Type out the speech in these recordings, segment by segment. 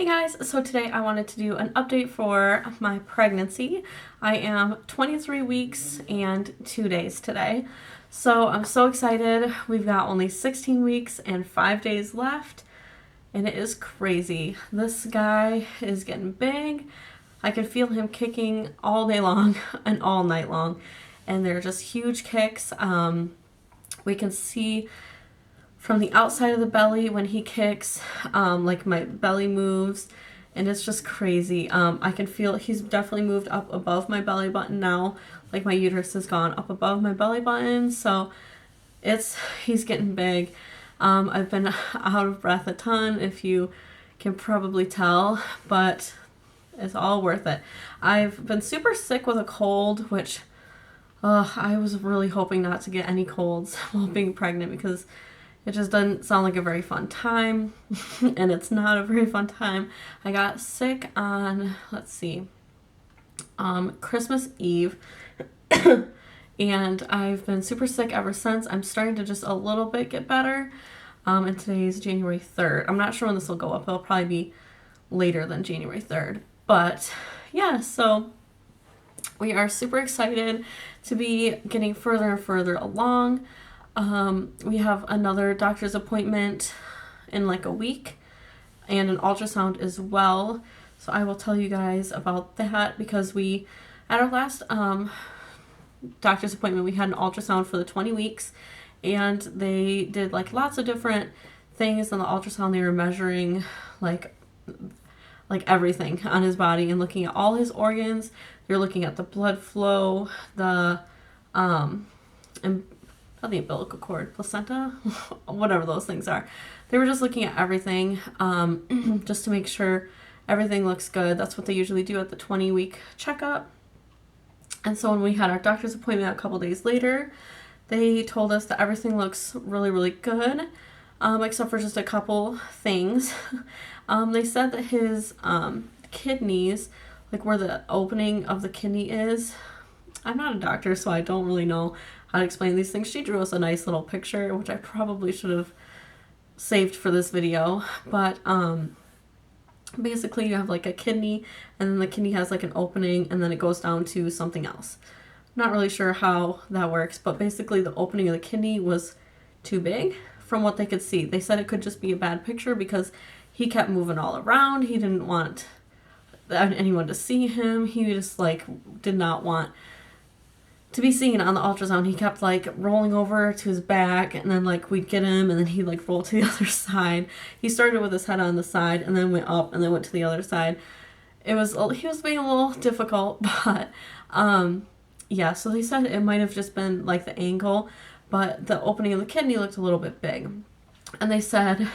Hey guys, so today I wanted to do an update for my pregnancy. I am 23 weeks and 2 days today. So I'm so excited. We've got only 16 weeks and 5 days left, and it is crazy. This guy is getting big. I can feel him kicking all day long and all night long, and they're just huge kicks. We can see from the outside of the belly when he kicks, like my belly moves, and it's just crazy. I can feel he's definitely moved up above my belly button now. Like my uterus has gone up above my belly button, so he's getting big. I've been out of breath a ton, if you can probably tell, but it's all worth it. I've been super sick with a cold, which I was really hoping not to get any colds while being pregnant because it just doesn't sound like a very fun time, and it's not a very fun time. I got sick on, Christmas Eve, and I've been super sick ever since. I'm starting to just a little bit get better, and today's January 3rd. I'm not sure when this will go up. It'll probably be later than January 3rd. But, yeah, so we are super excited to be getting further and further along. We have another doctor's appointment in like a week and an ultrasound as well. So I will tell you guys about that because at our last doctor's appointment, we had an ultrasound for the 20 weeks and they did like lots of different things on the ultrasound. They were measuring like everything on his body and looking at all his organs. They're looking at the blood flow, and not the umbilical cord, placenta, whatever those things are. They were just looking at everything just to make sure everything looks good. That's what they usually do at the 20-week checkup. And so when we had our doctor's appointment a couple days later, they told us that everything looks really, really good, except for just a couple things. They said that his kidneys, like where the opening of the kidney is, I'm not a doctor, so I don't really know how to explain these things. She drew us a nice little picture, which I probably should have saved for this video. But basically you have like a kidney, and then the kidney has like an opening, and then it goes down to something else. Not really sure how that works, but basically the opening of the kidney was too big from what they could see. They said it could just be a bad picture because he kept moving all around. He didn't want anyone to see him. He just like did not want to be seen on the ultrasound. He kept like rolling over to his back, and then like we'd get him, and then he'd like roll to the other side. He started with his head on the side, and then went up, and then went to the other side. He was being a little difficult, but yeah. So they said it might have just been like the angle, but the opening of the kidney looked a little bit big, and they said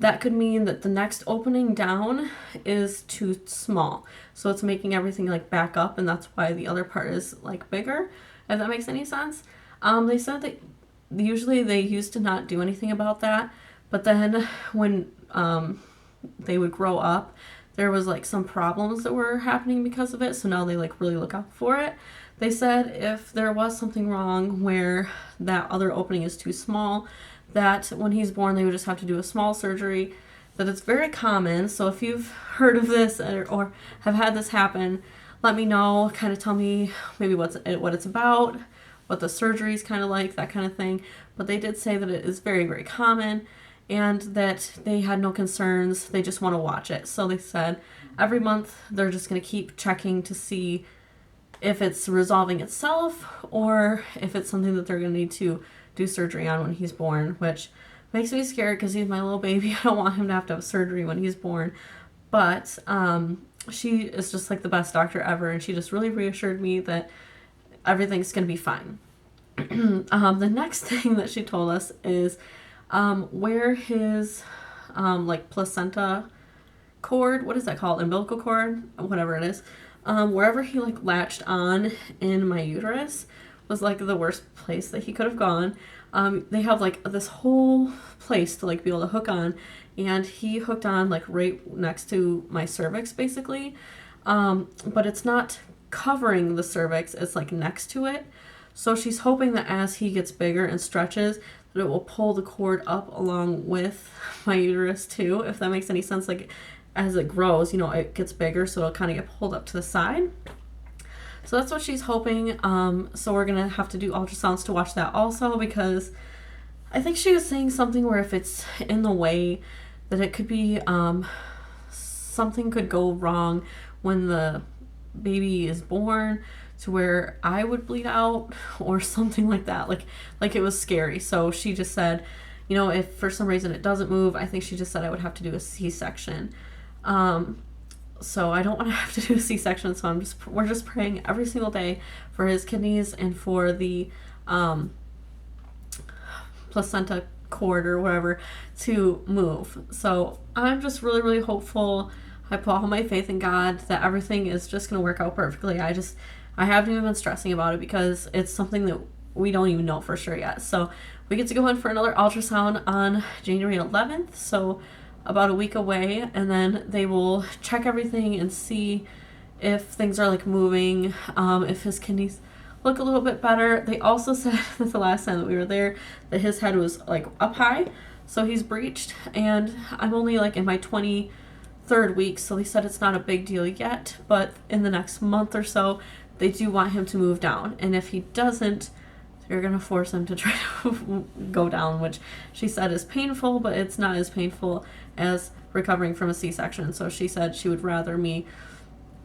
that could mean that the next opening down is too small. So it's making everything like back up, and that's why the other part is like bigger, if that makes any sense. They said that usually they used to not do anything about that, but then when they would grow up, there was like some problems that were happening because of it, so now they like really look out for it. They said if there was something wrong where that other opening is too small, that when he's born they would just have to do a small surgery, that it's very common. So if you've heard of this or have had this happen, let me know, kind of tell me maybe what it's about, what the surgery is kind of like, that kind of thing. But they did say that it is very, very common and that they had no concerns. They just want to watch it. So they said every month they're just going to keep checking to see if it's resolving itself or if it's something that they're going to need to do surgery on when he's born, which makes me scared because he's my little baby. I don't want him to have surgery when he's born. But she is just like the best doctor ever, and she just really reassured me that everything's going to be fine. The next thing that she told us is where his like placenta cord, what is that called? Umbilical cord? Whatever it is. Wherever he like latched on in my uterus was like the worst place that he could have gone. They have like this whole place to like be able to hook on, and he hooked on like right next to my cervix basically, but it's not covering the cervix, it's like next to it. So she's hoping that as he gets bigger and stretches, that it will pull the cord up along with my uterus too, if that makes any sense. Like as it grows, you know, it gets bigger, so it'll kind of get pulled up to the side. So that's what she's hoping. So we're gonna have to do ultrasounds to watch that also, because I think she was saying something where if it's in the way, that it could be something could go wrong when the baby is born, to where I would bleed out or something like that. Like it was scary. So she just said, you know, if for some reason it doesn't move, I think she just said I would have to do a C-section. So I don't want to have to do a C-section. So we're just praying every single day for his kidneys and for the placenta cord or whatever to move. So I'm just really, really hopeful. I put all my faith in God that everything is just going to work out perfectly. I haven't even been stressing about it because it's something that we don't even know for sure yet. So we get to go in for another ultrasound on January 11th. So about a week away, and then they will check everything and see if things are like moving, if his kidneys look a little bit better. They also said that the last time that we were there that his head was like up high, so he's breached, and I'm only like in my 23rd week, so they said it's not a big deal yet, but in the next month or so they do want him to move down, and if he doesn't, they're gonna force him to try to go down, which she said is painful, but it's not as painful as recovering from a C-section. So she said she would rather me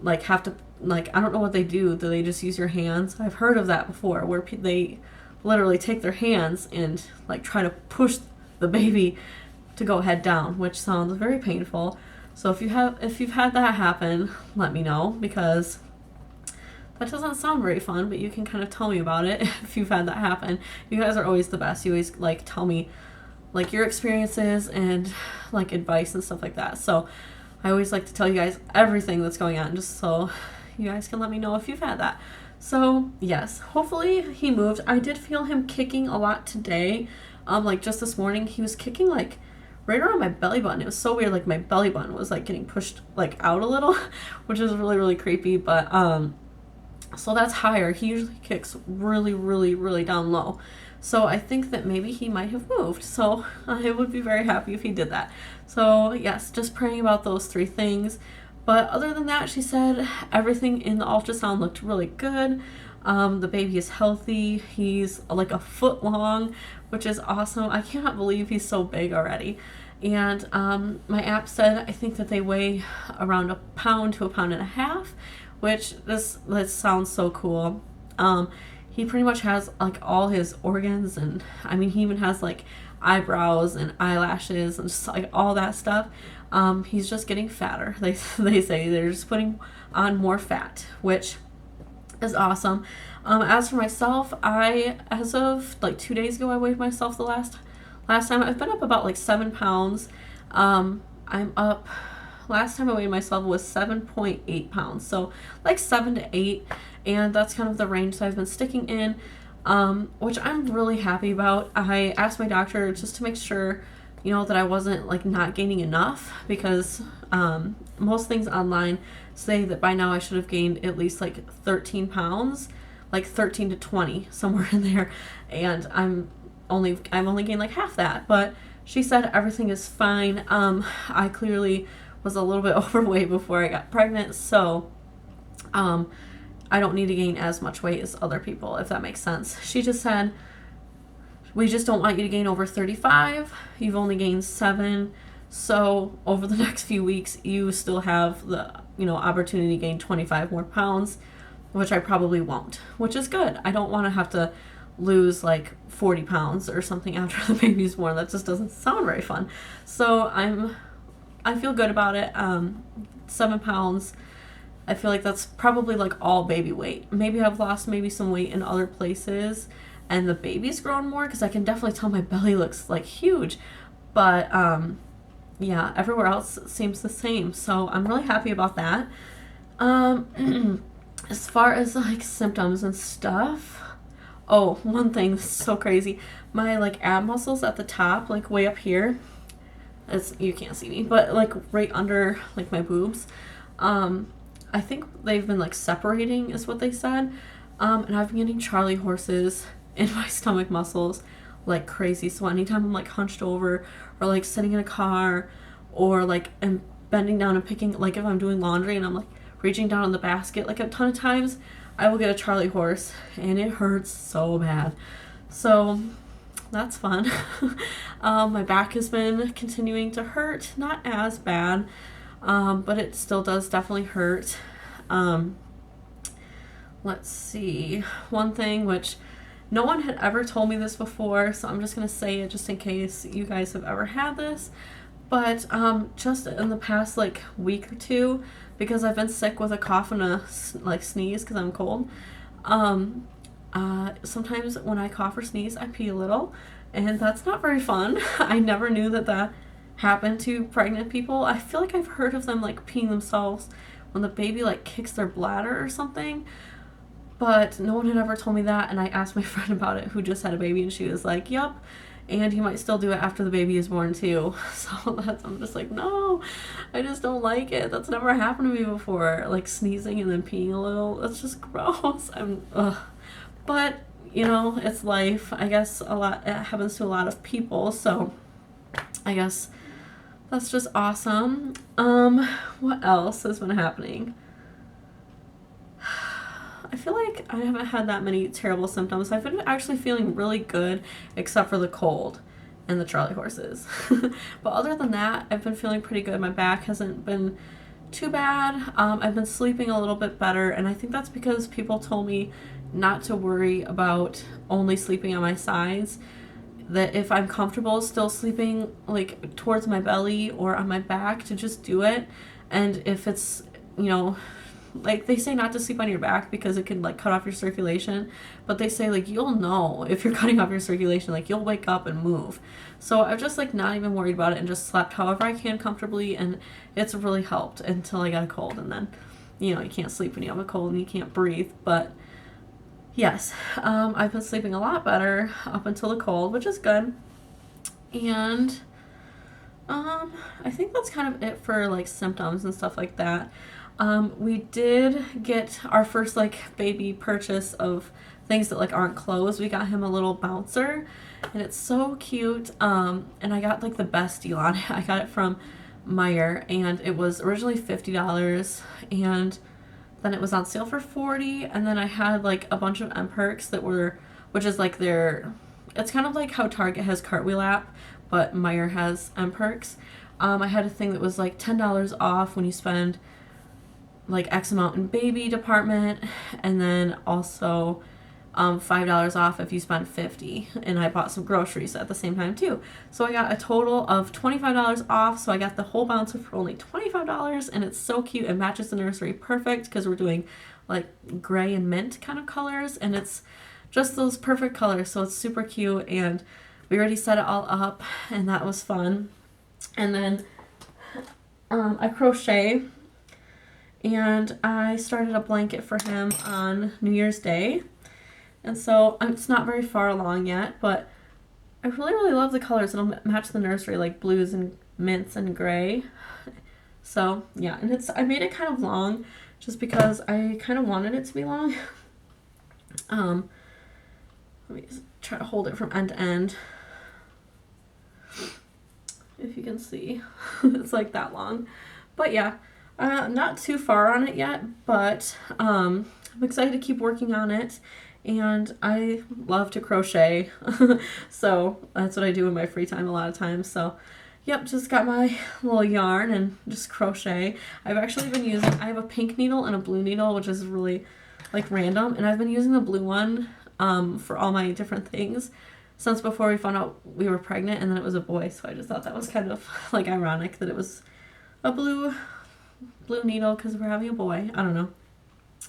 like have to, like, I don't know what they do. Do they just use your hands? I've heard of that before, where they literally take their hands and like try to push the baby to go head down, which sounds very painful. So if you've had that happen, let me know, because that doesn't sound very fun, but you can kind of tell me about it if you've had that happen. You guys are always the best. You always like tell me like your experiences and like advice and stuff like that. So I always like to tell you guys everything that's going on, just so you guys can let me know if you've had that. So yes, hopefully he moved. I did feel him kicking a lot today. Like just this morning, he was kicking like right around my belly button. It was so weird. Like my belly button was like getting pushed like out a little, which is really, really creepy. But so that's higher. He usually kicks really, really, really down low. So I think that maybe he might have moved. So I would be very happy if he did that. So yes, just praying about those 3 things. But other than that, she said everything in the ultrasound looked really good. The baby is healthy. He's like a foot long, which is awesome. I cannot believe he's so big already. And my app said I think that they weigh around 1 pound to 1.5 pounds, which this sounds so cool. He pretty much has like all his organs, and I mean he even has like eyebrows and eyelashes and just like all that stuff. He's just getting fatter. They say they're just putting on more fat, which is awesome. As for myself, as of like 2 days ago, I weighed myself the last time. I've been up about like 7 pounds. I'm up. Last time I weighed myself was 7.8 pounds, so like 7 to 8, and that's kind of the range that I've been sticking in, which I'm really happy about. I asked my doctor just to make sure, you know, that I wasn't like not gaining enough, because most things online say that by now I should have gained at least like 13 pounds, like 13 to 20, somewhere in there, and I've only gained like half that. But she said everything is fine. I clearly was a little bit overweight before I got pregnant, so I don't need to gain as much weight as other people, if that makes sense. She just said, we just don't want you to gain over 35. You've only gained 7, so over the next few weeks you still have the, you know, opportunity to gain 25 more pounds, which I probably won't, which is good. I don't want to have to lose like 40 pounds or something after the baby's born. That just doesn't sound very fun. So I feel good about it. 7 pounds, I feel like that's probably like all baby weight. Maybe I've lost some weight in other places and the baby's grown more, because I can definitely tell my belly looks like huge, but yeah, everywhere else seems the same, so I'm really happy about that. As far as like symptoms and stuff, oh, one thing that's so crazy, my like ab muscles at the top, like way up here, you can't see me, but like right under like my boobs, I think they've been like separating is what they said, and I've been getting Charlie horses in my stomach muscles like crazy. So anytime I'm like hunched over or like sitting in a car or like am bending down and picking, like if I'm doing laundry and I'm like reaching down in the basket, like a ton of times I will get a Charlie horse and it hurts so bad. So that's fun. My back has been continuing to hurt, not as bad, but it still does definitely hurt. Let's see. One thing which no one had ever told me this before, so I'm just going to say it just in case you guys have ever had this. But just in the past like week or two, because I've been sick with a cough and a like sneeze because I'm cold, sometimes when I cough or sneeze, I pee a little, and that's not very fun. I never knew that that happened to pregnant people. I feel like I've heard of them like peeing themselves when the baby like kicks their bladder or something, but no one had ever told me that. And I asked my friend about it who just had a baby, and she was like, "Yup, and you might still do it after the baby is born too." So I'm just like, no, I just don't like it. That's never happened to me before. Like sneezing and then peeing a little. That's just gross. But you know, it's life. I guess it happens to a lot of people. So I guess that's just awesome. What else has been happening? I feel like I haven't had that many terrible symptoms. I've been actually feeling really good, except for the cold and the Charlie horses. But other than that, I've been feeling pretty good. My back hasn't been too bad. I've been sleeping a little bit better, and I think that's because people told me not to worry about only sleeping on my sides. That if I'm comfortable still sleeping like towards my belly or on my back, to just do it. And if it's, you know, like they say not to sleep on your back because it can like cut off your circulation, but they say like you'll know if you're cutting off your circulation, like you'll wake up and move. So I've just like not even worried about it and just slept however I can comfortably, and it's really helped until I got a cold. And then, you know, you can't sleep when you have a cold and you can't breathe. But yes, I've been sleeping a lot better up until the cold, which is good. And I think that's kind of it for like symptoms and stuff like that. We did get our first like baby purchase of things that like aren't clothes. We got him a little bouncer, and it's so cute. And I got like the best deal on it. I got it from Meijer, and it was originally $50, and then it was on sale for $40. And then I had like a bunch of M Perks that were, which is like it's kind of like how Target has Cartwheel app, but Meijer has M Perks. I had a thing that was like $10 off when you spend like X amount in baby department, and then also $5 off if you spend $50. And I bought some groceries at the same time too, so I got a total of $25 off. So I got the whole bouncer for only $25, and it's so cute. It matches the nursery perfect because we're doing like gray and mint kind of colors, and it's just those perfect colors, so it's super cute. And we already set it all up, and that was fun. And then I crochet, and I started a blanket for him on New Year's Day. And so it's not very far along yet, but I really, really love the colors. It'll match the nursery, like blues and mints and gray. So yeah, and I made it kind of long just because I kind of wanted it to be long. Let me just try to hold it from end to end. If you can see, it's like that long. But yeah, not too far on it yet, but I'm excited to keep working on it. And I love to crochet, so that's what I do in my free time a lot of times. So yep, just got my little yarn and just crochet. I've actually been I have a pink needle and a blue needle, which is really like random, and I've been using the blue one for all my different things since before we found out we were pregnant, and then it was a boy, so I just thought that was kind of like ironic that it was a blue needle because we're having a boy. I don't know.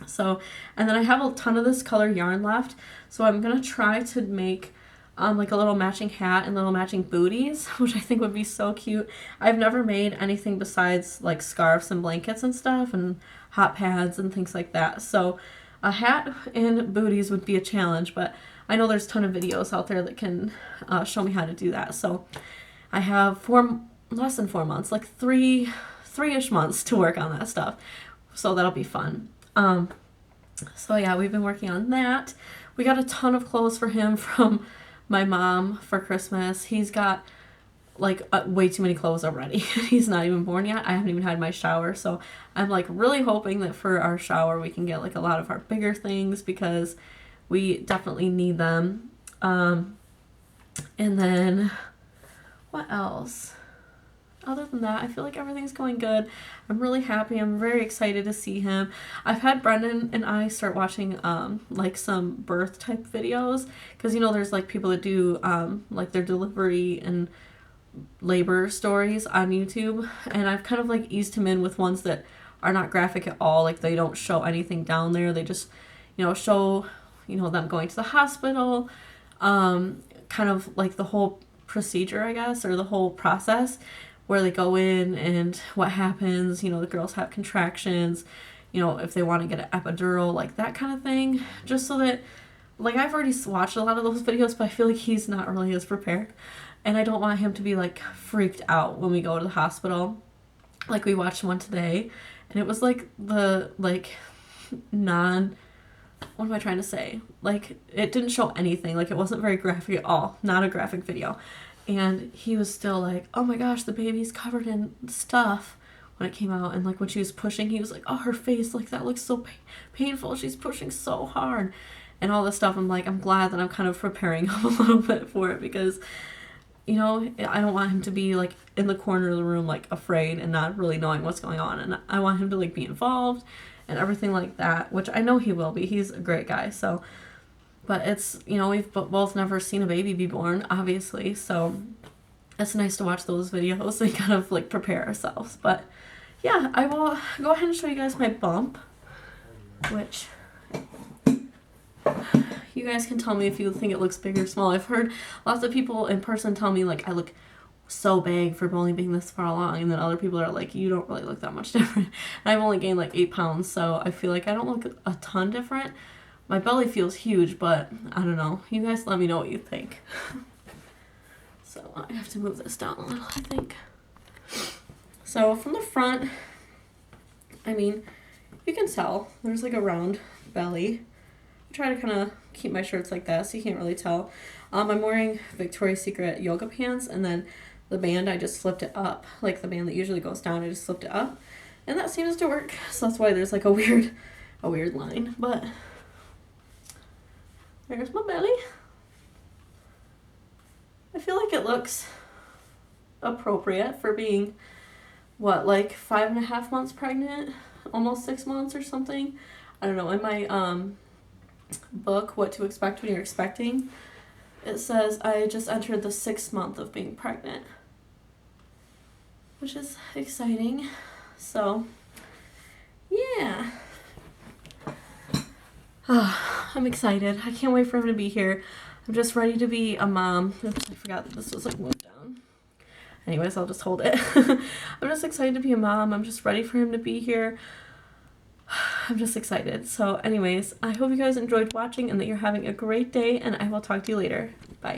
So, and then I have a ton of this color yarn left, so I'm gonna try to make like a little matching hat and little matching booties, which I think would be so cute. I've never made anything besides like scarves and blankets and stuff and hot pads and things like that. So a hat and booties would be a challenge, but I know there's a ton of videos out there that can show me how to do that. So I have less than 4 months, like three-ish months to work on that stuff. So that'll be fun. So yeah, we've been working on that. We got a ton of clothes for him from my mom for Christmas. He's got like way too many clothes already. He's not even born yet. I haven't even had my shower, so I'm like really hoping that for our shower we can get like a lot of our bigger things because we definitely need them. And then what else? Other than that, I feel like everything's going good. I'm really happy. I'm very excited to see him. I've had Brendan and I start watching like some birth type videos because there's like people that do like their delivery and labor stories on YouTube, and I've kind of like eased him in with ones that are not graphic at all. Like they don't show anything down there. They just show them going to the hospital, kind of like the whole procedure, I guess, or the whole process where they go in and what happens. The girls have contractions, if they want to get an epidural, like that kind of thing, just so that, like, I've already watched a lot of those videos, but I feel like he's not really as prepared. And I don't want him to be, like, freaked out when we go to the hospital. Like, we watched one today, and it was, like, the, like, what am I trying to say? Like, it didn't show anything. Like, it wasn't very graphic at all. Not a graphic video. And he was still like, oh my gosh, the baby's covered in stuff when it came out. And, like, when she was pushing, he was like, oh, her face, like, that looks so painful. She's pushing so hard. And all this stuff. I'm like, I'm glad that I'm kind of preparing him a little bit for it because... I don't want him to be, like, in the corner of the room, like, afraid and not really knowing what's going on. And I want him to, like, be involved and everything like that, which I know he will be. He's a great guy, so. But it's, we've both never seen a baby be born, obviously. So it's nice to watch those videos and kind of, like, prepare ourselves. But, yeah, I will go ahead and show you guys my bump, which... You guys can tell me if you think it looks big or small. I've heard lots of people in person tell me, like, I look so big for only being this far along. And then other people are like, you don't really look that much different. And I've only gained, like, 8 pounds. So I feel like I don't look a ton different. My belly feels huge, but I don't know. You guys let me know what you think. So I have to move this down a little, I think. So from the front, I mean, you can tell there's, like, a round belly. I try to kind of keep my shirts like that so you can't really tell. I'm wearing Victoria's Secret yoga pants, and then the band, I just flipped it up. Like the band that usually goes down, I just flipped it up. And that seems to work. So that's why there's like a weird line. But there's my belly. I feel like it looks appropriate for being, like 5.5 months pregnant? Almost 6 months or something. I don't know. In my, book, What to Expect When You're Expecting, it says I just entered the 6th month of being pregnant, which is exciting. So yeah, I'm excited. I can't wait for him to be here. I'm just ready to be a mom. Oops, I forgot that this was like moved down. Anyways, I'll just hold it. I'm just excited to be a mom. I'm just ready for him to be here. I'm just excited. So anyways, I hope you guys enjoyed watching and that you're having a great day, and I will talk to you later. Bye.